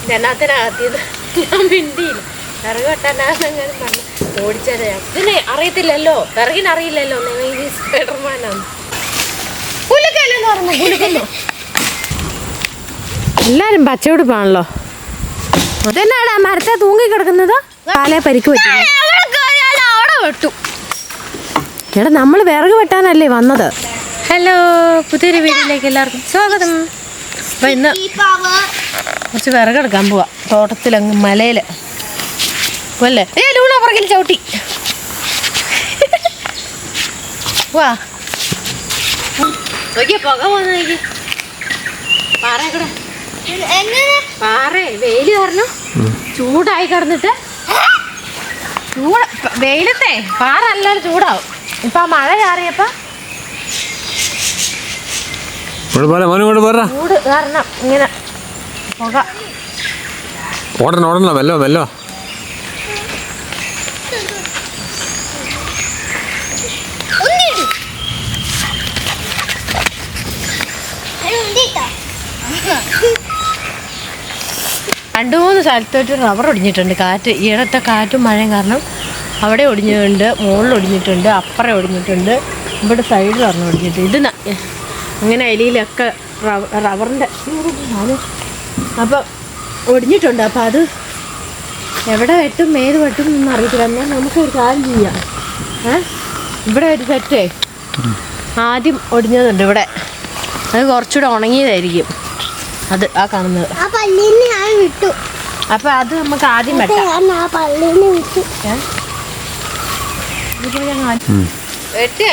ജനാത്തിനകത്തിയത് ഞാൻ മിണ്ടിയില്ല. വിറക് വെട്ടാനാണെങ്കിലും പറഞ്ഞു ഓടിച്ചത്. ഇതിന് അറിയത്തില്ലല്ലോ, വിറകിനറിയില്ലല്ലോ ഈ സ്പൈഡർമാനാണ്. പുലിക്കല്ലെന്ന് പറഞ്ഞു. പുലിക്കുന്നു എല്ലാരും പച്ചയുടുപ്പാണല്ലോ. അതെന്നാടാ മരത്തെ തൂങ്ങി കിടക്കുന്നത്? കാലേ പരിക്ക് പറ്റും. അവിടെ വെട്ടു. എടാ നമ്മൾ വിറക് വെട്ടാനല്ലേ വന്നത്. ഹലോ, പുതിയൊരു വീട്ടിലേക്ക് എല്ലാവർക്കും സ്വാഗതം. അപ്പം ഇന്ന് കുറച്ച് വിറകെടുക്കാൻ പോവാ തോട്ടത്തിലങ്ങ് മലയിൽ അല്ലേ. ലൂണ പുറകിൽ ചവിട്ടി വാ നോക്കിയ പുക പോന്ന് നോക്കി. പാറ കൂടെ പാറ വെയില് കാരണം ചൂടായി കിടന്നിട്ട് വെയിലത്തെ പാറ നല്ലൊരു ചൂടാവും. ഇപ്പൊ ആ മഴ ചാറിയപ്പോ ചൂട് കാരണം ഇങ്ങനെ പുക. ഓടണോ വെല്ലോ വെല്ലോ. രണ്ടു മൂന്ന് സ്ഥലത്തോട്ട് റബ്ബർ ഒടിഞ്ഞിട്ടുണ്ട്. കാറ്റ് ഈയിടത്തെ കാറ്റും മഴയും കാരണം അവിടെ ഒടിഞ്ഞിട്ടുണ്ട്, മുകളിൽ ഒടിഞ്ഞിട്ടുണ്ട്, അപ്പുറം ഒടിഞ്ഞിട്ടുണ്ട്, ഇവിടെ സൈഡിൽ പറഞ്ഞ് ഒടിഞ്ഞിട്ടുണ്ട്. ഇത് അങ്ങനെ അലിയിലൊക്കെ റബ്ബറിൻ്റെ അപ്പം ഒടിഞ്ഞിട്ടുണ്ട്. അപ്പം അത് എവിടെ വെട്ടും ഏത് വെട്ടും എന്നൊന്നും അറിയത്തില്ല. എന്നാൽ നമുക്കൊരു കാര്യം ചെയ്യാം. ഇവിടെ ഒരു സെറ്റേ ആദ്യം ഒടിഞ്ഞതുണ്ട് ഇവിടെ. അത് കുറച്ചുകൂടെ ഉണങ്ങിയതായിരിക്കും അത് ആ കാണുന്നത്. അപ്പം അത് നമുക്ക് ആദ്യം വെട്ടാം. വെട്ടേ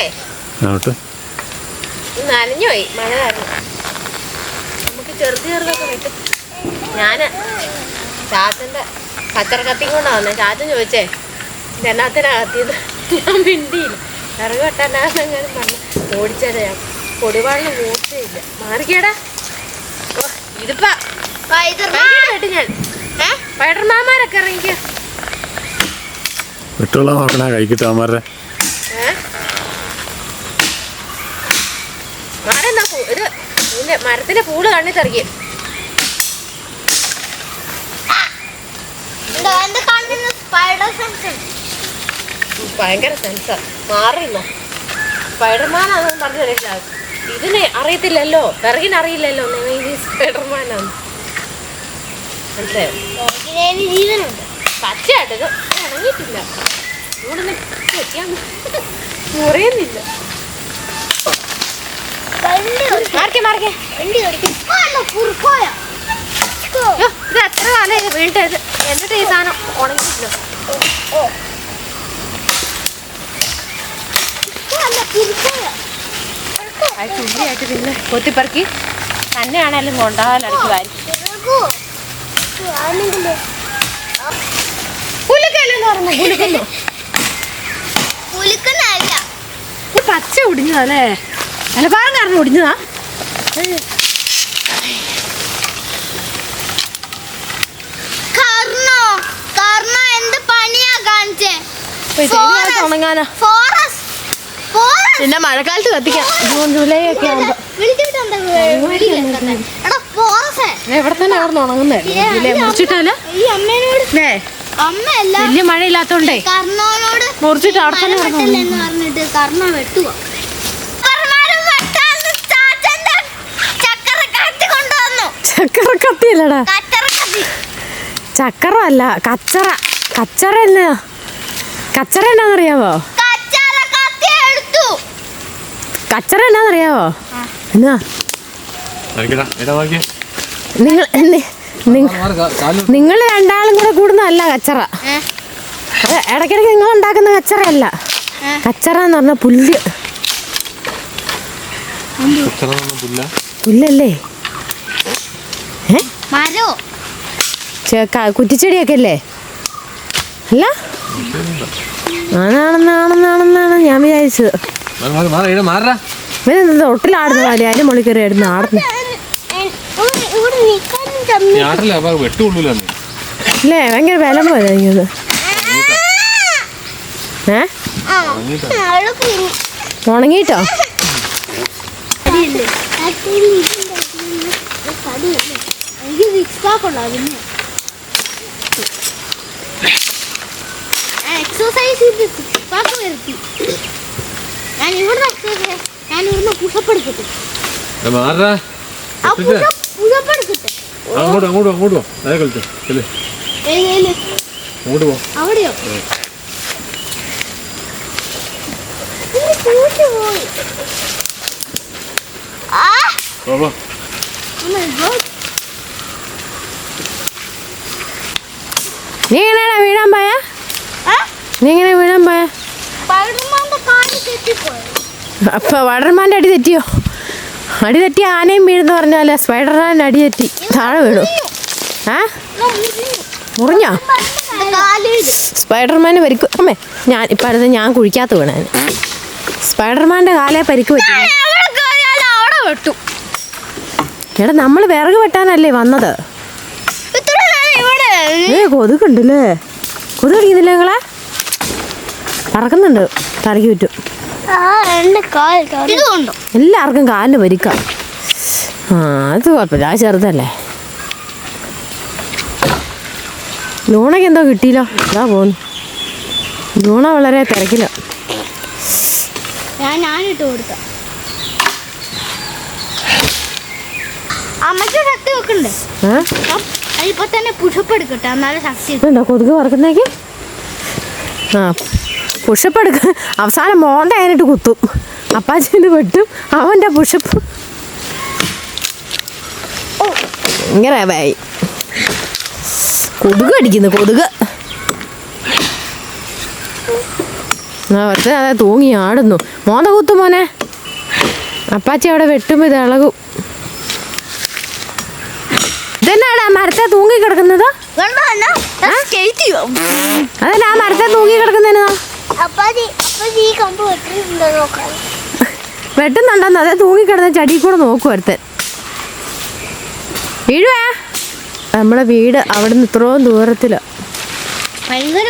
നനഞ്ഞുപോയി മഴ കാരണം. നമുക്ക് ചെറുതൊക്കെ വെട്ടും. ഞാൻ ചാച്ചൻ്റെ കച്ചറ കത്തിയും കൊണ്ടാണ് വന്നത്. ചാച്ചൻ ചോദിച്ചേ ജനാത്തിനകത്തിയത് ഞാൻ മിണ്ടിയില്ല. വിറക് വെട്ടാനാണെങ്കിലും പറഞ്ഞു ഓടിച്ചത്. ഞാൻ പൊടിവാളിന് മൂർച്ചയില്ല. മാറിക്കേടാ. ഓ ഇതിപ്പാ കേട്ട് ഞാൻ സ്പൈഡർമാന്മാരൊക്കെ ഇറങ്ങിക്ക വിട്ടുള്ള നോക്കണ കഴിക്കിട്ടാമാരുടെ ഇത് ഇതിന്റെ മരത്തിന്റെ പൂള് കണ്ണി തെറിക്കും. ഭയങ്കര സെൻസാ. മാറില്ല സ്പൈഡർമാനാന്ന് പറഞ്ഞു മനസ്സിലാവും. ഇതിന് അറിയത്തില്ലല്ലോ, വിറകിനറിയില്ലല്ലോ ഈ സ്പൈഡർമാനാന്ന്. മനസ്സിലായോ? ജീവനുണ്ട് പച്ചയായിട്ട്. ഇത് ഉണങ്ങിയിട്ടില്ല. ഇവിടെ വെക്കാൻ മുറിയുന്നില്ല. ഇത് എത്ര കാലം വീണിട്ടത്. എന്നിട്ട് ഈ സാധനം ഉണങ്ങിയിട്ടില്ല. ചുള്ളിയായിട്ട് പിന്നെ കൊത്തിപ്പറക്കി തന്നെയാണേലും കൊണ്ടാകാനടിച്ച് വാരി. പുലിക്കല്ലെന്ന് പറഞ്ഞു. പുലിക്കുന്നു ഇത് പച്ച ഒടിഞ്ഞതല്ലേ. മലബാരം കാരണം ഒടിഞ്ഞതാ. ഉണങ്ങാനാ പിന്നെ മഴക്കാലത്ത് കത്തിക്കാം. ജൂൺ ജൂലൈ ഒക്കെ ആവുമ്പോ ഇവിടെ തന്നെ ആയിരുന്നു ഉണങ്ങുന്നേ. മുറിച്ചിട്ടാലേ വലിയ മഴ ഇല്ലാത്തോണ്ടേ മുറിച്ചിട്ട് അവിടെ തന്നെ ചക്കറക്കത്തില്ലടാ. ചക്കറ അല്ല കച്ചറ. കച്ചറ എന്നാ കച്ചറ എന്നാന്നറിയാവോ? കച്ചറ എന്നാന്നറിയാവോ? എന്നാ നിങ്ങൾ രണ്ടാളും കൂടെ കൂടുന്നതല്ല കച്ചറ. അത് ഇടയ്ക്കിടയ്ക്ക് നിങ്ങൾ ഉണ്ടാക്കുന്ന കച്ചറയല്ല. കച്ചറ എന്ന് പറഞ്ഞ പുല്ല്. പുല്ലല്ലേ? കുറ്റിച്ചെടിയൊക്കെ അല്ലേ? അല്ല ആണെന്നാണെന്നാണെന്നാണ് ഞാൻ വിചാരിച്ചത്. ഇവനെന്താ ഒട്ടിലാടുന്ന പോലെ അതിന്റെ മുകളിൽ കയറി ആടുന്നു. ആടുന്നു അല്ലേ? ഭയങ്കര വില പോലെ ഉണങ്ങിട്ടോ? എക്സസൈസ് വരുത്തി ഞാൻ ഇവിടുന്ന് പുഷപ്പ് എടുക്കട്ടെ. മാറാ ആ പുഷപ്പ് എടുക്കട്ടെ. അങ്ങോട്ട് പോ അതേ കളിച്ചോ അല്ലേ അങ്ങോട്ട് പോ അവിടെയോ പോ നീ എങ്ങനെയാ വീഴാൻ പോയാ? നീ എങ്ങനെ വീഴാൻ പോയാ? അപ്പൊ വടർമാൻ്റെ അടി തെറ്റിയോ? അടി തെറ്റി ആനയും വീഴുന്ന് പറഞ്ഞാലേ സ്പൈഡർമാൻ്റെ അടി തെറ്റി താഴെ വീണു. മുറിഞ്ഞോ? സ്പൈഡർമാന് പരിക്ക് അമ്മേ ഞാൻ ഇപ്പം അടുത്ത് ഞാൻ കുഴിക്കാത്ത വീണാൻ സ്പൈഡർമാൻ്റെ കാലേ പരിക്ക് പറ്റി. വെട്ടു. എടാ നമ്മൾ വിറക് വെട്ടാനല്ലേ വന്നത്. കൊതുകുണ്ടല്ലേ? കൊതുക് അടിക്കുന്നില്ല നിങ്ങളെ? പറക്കുന്നുണ്ട് തലയ്ക്ക് ചുറ്റും. എല്ലാവർക്കും കാലിന് പരിക്കാം. അത് കുഴപ്പമില്ല, ആ ചെറുതല്ലേ. ലൂണയ്ക്ക് എന്തോ കിട്ടിയില്ലോ, ഇതാ പോന്നു. ലൂണ വളരെ തിരക്കില്ല. ഞാനിട്ട് കൊടുക്കാം. അമ്മയ്ക്ക് ശക്തി വെക്കണ്ടേ? ഇപ്പൊ തന്നെ പുഷപ്പ് എടുക്കട്ടെ, എന്നാലും ശക്തി. ഉണ്ടോ കൊതുക് പറക്കുന്നേക്ക്? ആ പുഷപ്പ് എടുക്ക. അവസാനം മോൻ്റെ അതിനിട്ട് കുത്തും. അപ്പാച്ചിന് വെട്ടും, അവൻ്റെ പുഷപ്പ് ഇങ്ങനെ വായി. കൊതുക് അടിക്കുന്നു കൊതുക്. ഒറ്റ അതെ തൂങ്ങി ആടുന്നു. മോന്ത കുത്തും മോനെ. അപ്പാച്ചി അവിടെ വെട്ടുമ്പോൾ ഇത് ഇളകും. ഇതെന്നാടാ മരത്തെ തൂങ്ങി കിടക്കുന്നത്? അതല്ല ആ മരത്തെ തൂങ്ങി കിടക്കുന്നതിനോ? വെട്ടുന്നുണ്ടെന്ന് അതേ തൂങ്ങി കിടന്ന ചെടി കൂടെ നോക്കും ഒരുത്തൻ. വീഴുവേ. നമ്മളെ വീട് അവിടെ നിന്ന് ഇത്രയും ദൂരത്തില്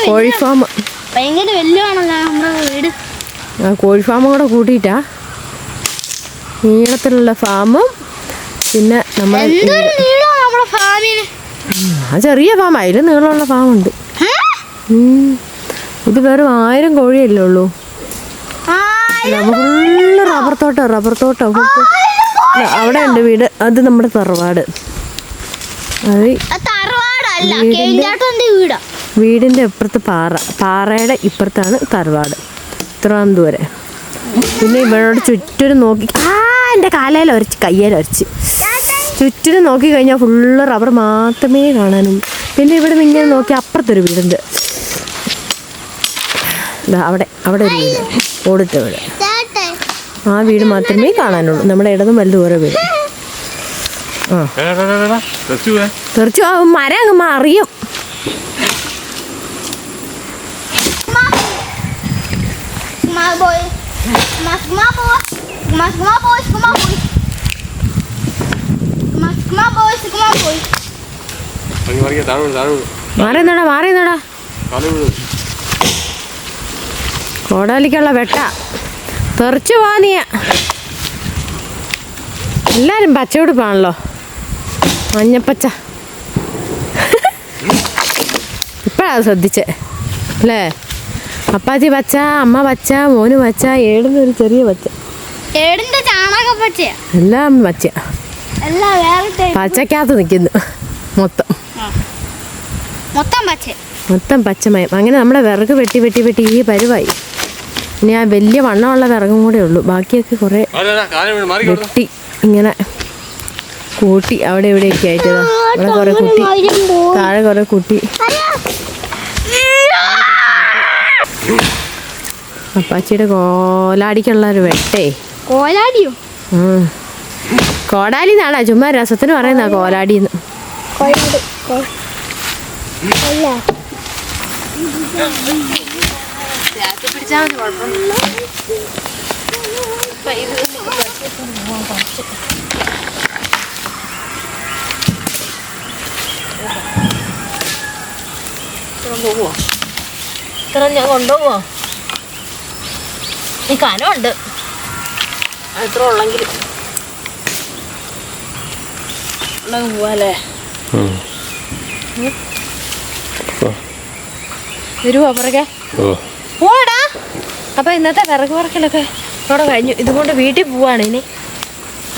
കോഴിഫാം. ഭയങ്കര വലിയതാണല്ലോ നമ്മുടെ വീട്. ആ കോഴിഫാമും കൂടെ കൂട്ടിയിട്ടാ നീളത്തിലുള്ള ഫാമും പിന്നെ നമ്മുടെ ആ ചെറിയ ഫാം. അതിൽ നീളമുള്ള ഫാമുണ്ട്. ഇത് വെറും 1000 കോഴിയല്ലേ ഉള്ളൂ. ഫുള്ള് റബ്ബർ തോട്ടം. അവിടെ ഉണ്ട് വീട്. അത് നമ്മുടെ തറവാട്. വീടിന്റെ ഇപ്പുറത്ത് പാറയുടെ ഇപ്പുറത്താണ് തറവാട്. ഇത്രയും ദൂരെ. പിന്നെ ഇവരോട് ചുറ്റിനും നോക്കി എൻ്റെ കാലയിൽ ഒരച്ച് കയ്യേൽ ഒരച്ച് ചുറ്റിനും നോക്കി കഴിഞ്ഞാൽ ഫുള്ള് റബ്ബർ മാത്രമേ കാണാനുള്ളൂ. പിന്നെ ഇവിടെ നിന്ന് ഇങ്ങനെ നോക്കി അപ്പുറത്തൊരു വീടുണ്ട്. അവിടെ ഒരു വീട്, ഓടിട്ട വീട്. ആ വീട് മാത്രമേ കാണാനുള്ളൂ. നമ്മുടെ ഇടതും വലുതും ഓരോ വീട്. ആ തീർച്ചയായും മരം അങ്ങ് അറിയും. മാറിയെന്നോടാ കോടാലിക്കുള്ള വെട്ട തെറിച്ചു പോവാ നീ. എല്ലാരും പച്ചയുടുപ്പാണല്ലോ, മഞ്ഞപ്പച്ച. ഇപ്പഴാ ശ്രദ്ധിച്ചേ അല്ലേ? അപ്പാച്ചി പച്ച, അമ്മ പച്ച, മോന് പച്ച, ഏടുന്ന ഒരു ചെറിയ പച്ച, എല്ലാം പച്ച. പച്ചക്കകത്ത് നിൽക്കുന്നു മൊത്തം പച്ചമയം. അങ്ങനെ നമ്മുടെ വിറക് വെട്ടി ഈ പരുവായി. ഇനി ആ വലിയ വണ്ണമുള്ള വിറകും കൂടെ ഉള്ളൂ. ബാക്കിയൊക്കെ കുറേ വെട്ടി ഇങ്ങനെ കൂട്ടി അവിടെ ഇവിടെയൊക്കെ ആയിട്ടതാ. അവിടെ കുറേ കുട്ടി, താഴെ കുറേ കുട്ടി. അപ്പാച്ചിയുടെ കോലാടിക്കുള്ള ഒരു വെട്ടേ. കോലാടിയോ? കോടാലി എന്നാണോ ചുമ്മാ രസത്തിന് പറയുന്ന കോലാടിന്ന്. ഇത്ര ഞാൻ കൊണ്ടുപോവോ? ഈ കനമുണ്ട് അത്ര ഉള്ളെങ്കിൽ പോവാല്ലേ? വരുവോ അപ്പുറക്കെ? പോടാ. അപ്പോൾ ഇന്നത്തെ വിറക് പറക്കലൊക്കെ ഇവിടെ കഴിഞ്ഞു. ഇതുകൊണ്ട് വീട്ടിൽ പോവാണ് ഇനി.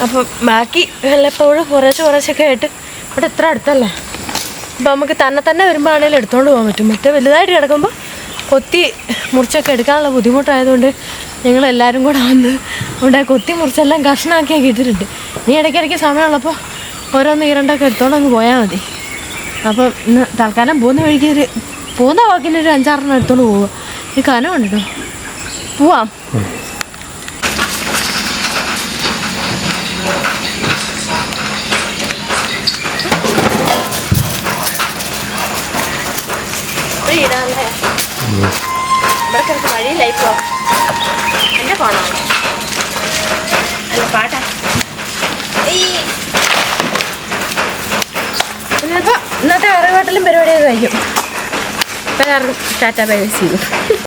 അപ്പം ബാക്കി വല്ലപ്പോഴും കുറച്ചൊക്കെ ആയിട്ട് ഇവിടെ ഇത്ര അടുത്തല്ലേ, അപ്പോൾ നമുക്ക് തന്നെ വരുമ്പോൾ ആണെങ്കിലും എടുത്തുകൊണ്ട് പോകാൻ പറ്റും. മറ്റേ വലുതായിട്ട് കിടക്കുമ്പോൾ കൊത്തി മുറിച്ചൊക്കെ എടുക്കാനുള്ള ബുദ്ധിമുട്ടായതുകൊണ്ട് ഞങ്ങളെല്ലാവരും കൂടെ വന്ന് ഇവിടെ കൊത്തി മുറിച്ചെല്ലാം കഷ്ണമാക്കിയൊക്കെ ഇട്ടിട്ടുണ്ട്. ഇനി ഇടയ്ക്കിടയ്ക്ക് സമയമുള്ളപ്പോൾ ഓരോന്ന് ഈരണ്ടൊക്കെ എടുത്തോണ്ട് അങ്ങ് പോയാൽ മതി. അപ്പം ഇന്ന് തൽക്കാലം പോകുന്ന വാക്കിനൊരു 5-6 എടുത്തോണ്ട് പോവുക. ഈ കനമുണ്ട് കേട്ടോ. പോവാം. വഴിയില്ലായി പോ. എന്നെ പോണോ? അല്ല പാട്ടാ. ഇന്നത്തെ വിറകുവെട്ടലും പരിപാടിയൊക്കെ കഴിയും. എല്ലാവർക്കും ടാറ്റാ ബൈ ബൈ.